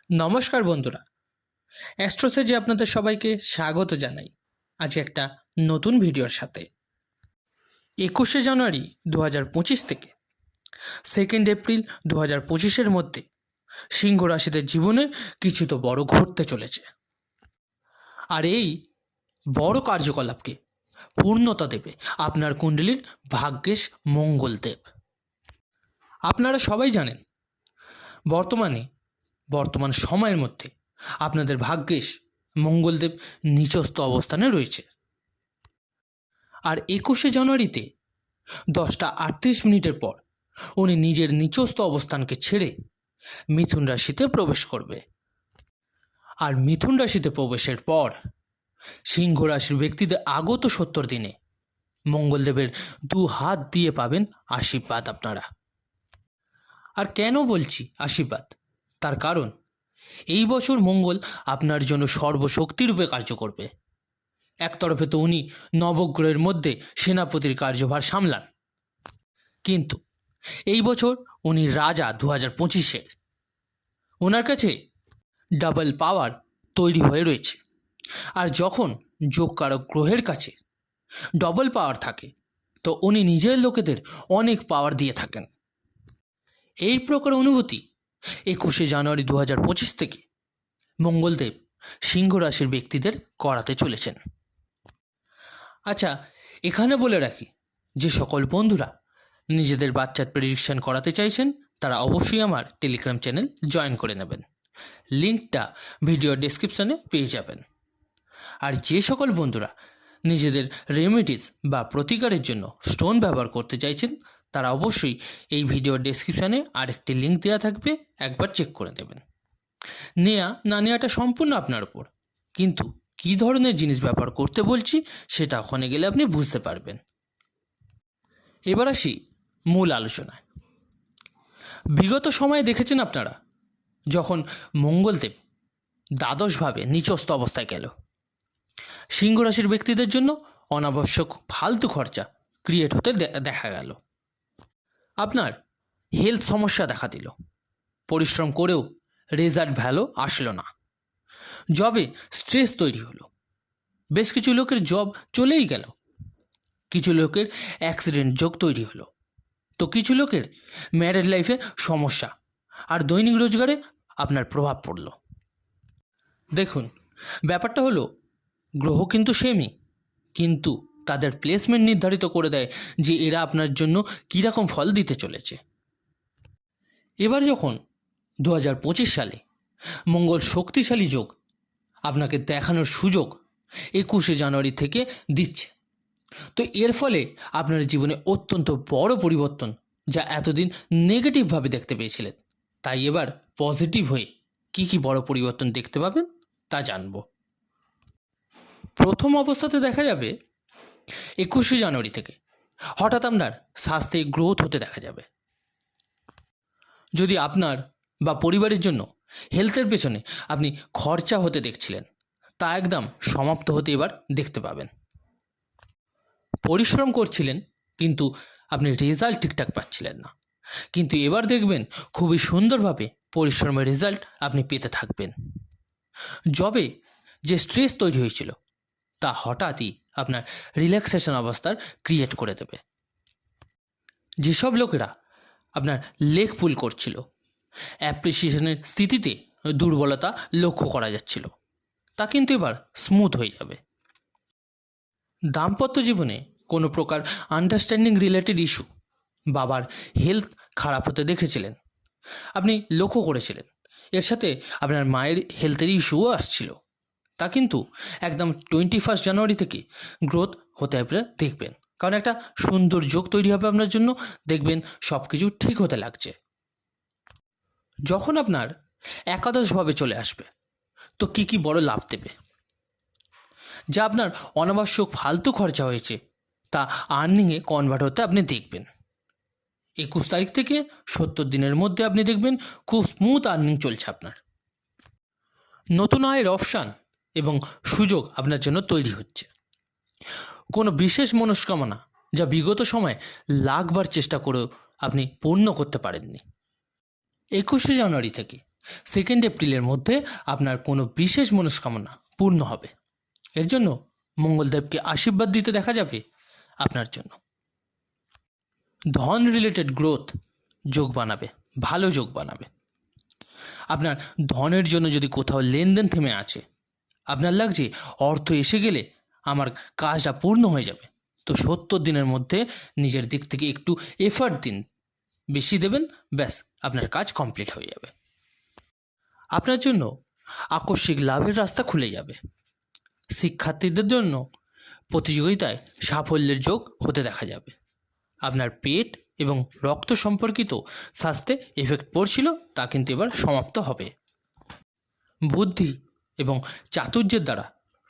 নমস্কার বন্ধুরা, অ্যাস্ট্রোসেজে আপনাদের সবাইকে স্বাগত জানাই। আজ একটা নতুন ভিডিওর সাথে 21শে জানুয়ারি 2025 থেকে 2 এপ্রিল 2025-এর মধ্যে সিংহ রাশিদের জীবনে কিছু তো বড় ঘটতে চলেছে। আর এই বড় কার্যকলাপকে পূর্ণতা দেবে আপনার কুণ্ডলীর ভাগ্যেশ মঙ্গলদেব। আপনারা সবাই জানেন বর্তমান সময়ের মধ্যে আপনাদের ভাগ্যেশ মঙ্গলদেব নিচস্থ অবস্থানে রয়েছে। আর 21শে জানুয়ারিতে 10টা 38 মিনিটের পর উনি নিজের নিচস্থ অবস্থানকে ছেড়ে মিথুন রাশিতে প্রবেশ করবে। আর মিথুন রাশিতে প্রবেশের পর সিংহ রাশির ব্যক্তিদের আগত 70 দিনে মঙ্গলদেবের 2 হাত দিয়ে পাবেন আশীর্বাদ আপনারা। আর কেন বলছি আশীর্বাদ, তার কারণ এই বছর মঙ্গল আপনার জন্য সর্বশক্তিরূপে কার্য করবে। একতরফে তো উনি নবগ্রহের মধ্যে সেনাপতির কার্যভার সামলান, কিন্তু এই বছর উনি রাজা 2025-এর। ওনার কাছে ডাবল পাওয়ার তৈরি হয়ে রয়েছে। আর যখন যোগকারক গ্রহের কাছে ডবল পাওয়ার থাকে তো উনি নিজের লোকেদের অনেক পাওয়ার দিয়ে থাকেন। এই প্রকার অনুভূতি 21শে জানুয়ারি 2025 থেকে মঙ্গলদেব সিংহ রাশির ব্যক্তিদের করাতে চলেছেন। আচ্ছা, এখানে বলে রাখি, যে সকল বন্ধুরা নিজেদের বাচ্চার প্রেডিকশন করাতে চাইছেন তারা অবশ্যই আমার টেলিগ্রাম চ্যানেল জয়েন করে নেবেন। লিঙ্কটা ভিডিও ডেসক্রিপশানে পেয়ে যাবেন। আর যে সকল বন্ধুরা নিজেদের রেমেডিস বা প্রতিকারের জন্য স্টোন ব্যবহার করতে চাইছেন তারা অবশ্যই এই ভিডিও ডেসক্রিপশানে আরেকটি লিঙ্ক দেওয়া থাকবে, একবার চেক করে দেবেন। নেওয়া না নেওয়াটা সম্পূর্ণ আপনার উপর, কিন্তু কী ধরনের জিনিস ব্যবহার করতে বলছি সেটা ওখানে গেলে আপনি বুঝতে পারবেন। এবার আসি মূল আলোচনায়। বিগত সময়ে দেখেছেন আপনারা, যখন মঙ্গলদেব দ্বাদশভাবে নিচস্থ অবস্থায় গেল, সিংহ রাশির ব্যক্তিদের জন্য অনাবশ্যক ফালতু খরচা ক্রিয়েট হতে দেখা গেল। আপনার হেলথ সমস্যা দেখা দিল, পরিশ্রম করেও রেজাল্ট ভালো আসলো না, জবে স্ট্রেস তৈরি হলো, বেশ কিছু লোকের জব চলেই গেল, কিছু লোকের অ্যাক্সিডেন্ট যোগ তৈরি হলো, তো কিছু লোকের ম্যারেড লাইফে সমস্যা আর দৈনিক রোজগারে আপনার প্রভাব পড়ল। দেখুন, ব্যাপারটা হলো গ্রহ কিন্তু সেমই, কিন্তু তাদের প্লেসমেন্ট নির্ধারিত করে দেয় যে এরা আপনার জন্য কীরকম ফল দিতে চলেছে। এবার যখন 2025 সালে মঙ্গল শক্তিশালী যোগ আপনাকে দেখানোর সুযোগ 21শে জানুয়ারি থেকে দিচ্ছে, তো এর ফলে আপনার জীবনে অত্যন্ত বড় পরিবর্তন, যা এতদিন নেগেটিভভাবে দেখতে পেয়েছিলেন, তাই এবার পজিটিভ হয়ে কী কী বড় পরিবর্তন দেখতে পাবেন তা জানব। প্রথম অবস্থাতে দেখা যাবে 21শে জানুয়ারি থেকে হঠাৎ আপনার স্বাস্থ্যে গ্রোথ হতে দেখা যাবে। যদি আপনার বা পরিবারের জন্য হেলথের পেছনে আপনি খরচা হতে দেখছিলেন, তা একদম সমাপ্ত হতে এবার দেখতে পাবেন। পরিশ্রম করছিলেন কিন্তু আপনি রেজাল্ট ঠিকঠাক পাচ্ছিলেন না, কিন্তু এবার দেখবেন খুবই সুন্দরভাবে পরিশ্রমের রেজাল্ট আপনি পেতে থাকবেন। জবে যে স্ট্রেস তৈরি হয়েছিল তা হঠাৎই আপনার রিল্যাক্সেশন অবস্থার ক্রিয়েট করে দেবে। যেসব লোকেরা আপনার লেগ পুল করছিল, অ্যাপ্রিসিয়েশনের স্থিতিতে দুর্বলতা লক্ষ্য করা যাচ্ছিল, তা কিন্তু এবার স্মুথ হয়ে যাবে। দাম্পত্য জীবনে কোনো প্রকার আন্ডারস্ট্যান্ডিং রিলেটেড ইস্যু, বাবার হেলথ খারাপ হতে দেখেছিলেন, আপনি লক্ষ্য করেছিলেন, এর সাথে আপনার মায়ের হেলথের ইস্যুও আসছিল, তা কিন্তু একদম 21শে জানুয়ারি থেকে গ্রোথ হতে আপনারা দেখবেন। কারণ একটা সুন্দর যোগ তৈরি হবে আপনার জন্য, দেখবেন সব কিছু ঠিক হতে লাগছে। যখন আপনার একাদশভাবে চলে আসবে তো কী কী বড় লাভ দেবে, যা আপনার অনাবশ্যক ফালতু খরচা হয়েছে তা আর্নিংয়ে কনভার্ট হতে আপনি দেখবেন। 21 তারিখ থেকে 70 দিনের মধ্যে আপনি দেখবেন খুব স্মুথ আর্নিং চলছে আপনার। নতুন আয়ের অপশান এবং সুযোগ আপনার জন্য তৈরি হচ্ছে। কোনো বিশেষ মনস্কামনা যা বিগত সময়ে লাখবার চেষ্টা করেও আপনি পূর্ণ করতে পারেননি, 21শে জানুয়ারি থেকে 2 এপ্রিলের মধ্যে আপনার কোনো বিশেষ মনস্কামনা পূর্ণ হবে। এর জন্য মঙ্গলদেবকে আশীর্বাদ দিতে দেখা যাবে আপনার জন্য। ধন রিলেটেড গ্রোথ যোগ বানাবে, ভালো যোগ বানাবে। আপনার ধনের জন্য যদি কোথাও লেনদেন থেমে আছে, আপনার লাগছে অর্থ এসে গেলে আমার কাজটা পূর্ণ হয়ে যাবে, তো 70 দিনের মধ্যে নিজের দিক থেকে একটু এফার্ট দিন, বেশি দেবেন, ব্যাস আপনার কাজ কমপ্লিট হয়ে যাবে। আপনার জন্য আকস্মিক লাভের রাস্তা খুলে যাবে। শিক্ষার্থীদের জন্য প্রতিযোগিতায় সাফল্যের যোগ হতে দেখা যাবে। আপনার পেট এবং রক্ত সম্পর্কিত স্বাস্থ্যে এফেক্ট পড়ছিল, তা কিন্তু এবার সমাপ্ত হবে। বুদ্ধি এবং চাতুর্যের দ্বারা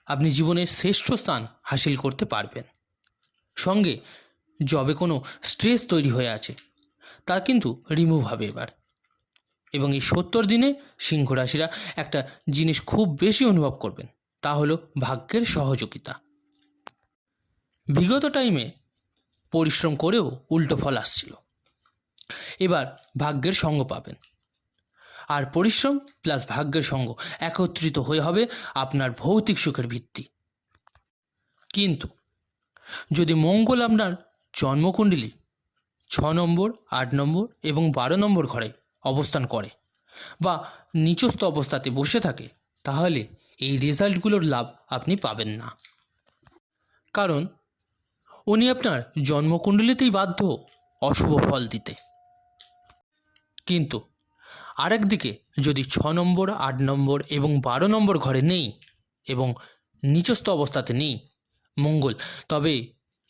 আপনি জীবনের শ্রেষ্ঠ স্থান হাসিল করতে পারবেন। সঙ্গে জবে কোনো স্ট্রেস তৈরি হয়ে আছে, তা কিন্তু রিমুভ হবে এবার। এবং এই 70 দিনে সিংহ রাশিরা একটা জিনিস খুব বেশি অনুভব করবেন, তা হলো ভাগ্যের সহযোগিতা। বিগত টাইমে পরিশ্রম করেও উল্টো ফল আসছিল, এবার ভাগ্যের সঙ্গ পাবেন। আর পরিশ্রম প্লাস ভাগ্যের সঙ্গ একত্রিত হয়ে হবে আপনার ভৌতিক সুখের ভিত্তি। কিন্তু যদি মঙ্গল আপনার জন্মকুণ্ডলী 6 নম্বর, 8 নম্বর এবং 12 নম্বর ঘরে অবস্থান করে বা নিচস্থ অবস্থাতে বসে থাকে, তাহলে এই রেজাল্টগুলোর লাভ আপনি পাবেন না। কারণ উনি আপনার জন্মকুণ্ডলীতেই বাধ্য অশুভ ফল দিতে। কিন্তু আরেক দিকে যদি 6 নম্বর, 8 নম্বর এবং 12 নম্বর ঘরে নেই এবং নিচস্থ অবস্থাতে নেই মঙ্গল, তবে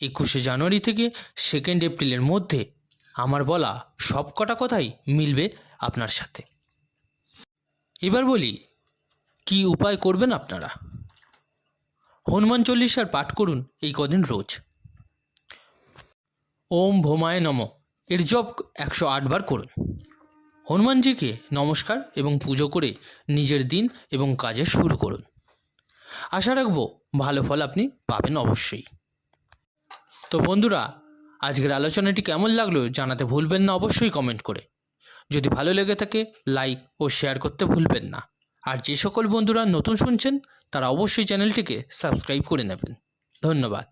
21শে জানুয়ারি থেকে 2 এপ্রিলের মধ্যে আমার বলা সব কটা কথাই মিলবে আপনার সাথে। এবার বলি কি উপায় করবেন আপনারা। হনুমান চল্লিশার পাঠ করুন এই কদিন রোজ। ওম ভৌমায় নমঃ এর জপ 108 বার করুন। হনুমানজিকে নমস্কার এবং পুজো করে নিজের দিন এবং কাজে শুরু করুন। আশা রাখব ভালো ফল আপনি পাবেন অবশ্যই। তো বন্ধুরা, আজকের আলোচনাটি কেমন লাগলো জানাতে ভুলবেন না অবশ্যই কমেন্ট করে। যদি ভালো লেগে থাকে লাইক ও শেয়ার করতে ভুলবেন না। আর যে সকল বন্ধুরা নতুন শুনছেন তারা অবশ্যই চ্যানেলটিকে সাবস্ক্রাইব করে নেবেন। ধন্যবাদ।